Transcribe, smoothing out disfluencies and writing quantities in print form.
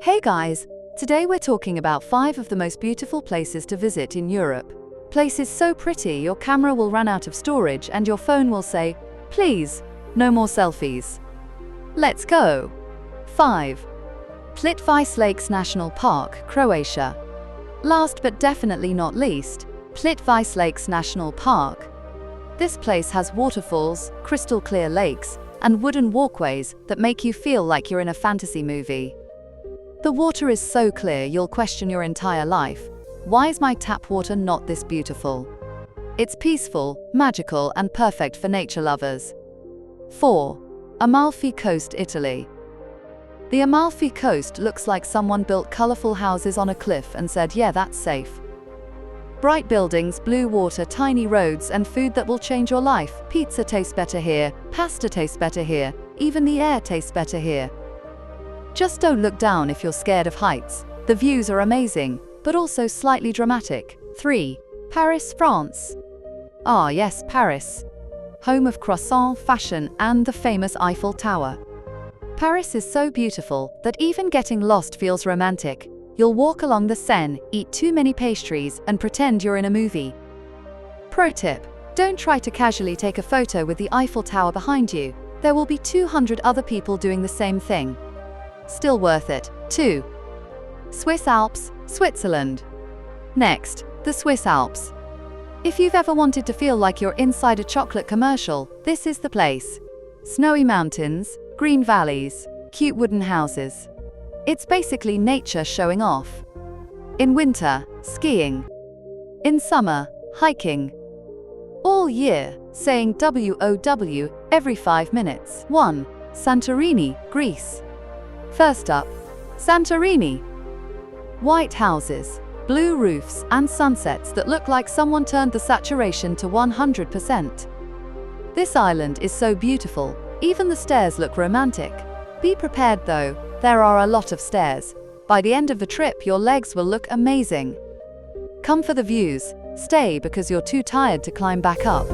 Hey guys, today we're talking about 5 of the most beautiful places to visit in Europe. Places so pretty your camera will run out of storage and your phone will say, please, no more selfies. Let's go! 5. Plitvice Lakes National Park, Croatia. Last but definitely not least, Plitvice Lakes National Park. This place has waterfalls, crystal clear lakes, and wooden walkways that make you feel like you're in a fantasy movie. The water is so clear you'll question your entire life. Why is my tap water not this beautiful? It's peaceful, magical, and perfect for nature lovers. 4. Amalfi Coast, Italy. The Amalfi Coast looks like someone built colorful houses on a cliff and said, yeah, that's safe. Bright buildings, blue water, tiny roads, and food that will change your life. Pizza tastes better here, pasta tastes better here, even the air tastes better here. Just don't look down if you're scared of heights. The views are amazing, but also slightly dramatic. 3. Paris, France. Ah yes, Paris. Home of croissant, fashion, and the famous Eiffel Tower. Paris is so beautiful that even getting lost feels romantic. You'll walk along the Seine, eat too many pastries, and pretend you're in a movie. Pro tip: don't try to casually take a photo with the Eiffel Tower behind you. There will be 200 other people doing the same thing. Still worth it. 2. Swiss Alps, Switzerland. Next, the Swiss Alps. If you've ever wanted to feel like you're inside a chocolate commercial, this is the place. Snowy mountains, green valleys, cute wooden houses. It's basically nature showing off. In winter, skiing. In summer, hiking. All year, saying WOW every 5 minutes. 1. Santorini, Greece. First up, Santorini. White houses, blue roofs, and sunsets that look like someone turned the saturation to 100%. This island is so beautiful, even the stairs look romantic. Be prepared though, there are a lot of stairs. By the end of the trip, your legs will look amazing. Come for the views, stay because you're too tired to climb back up.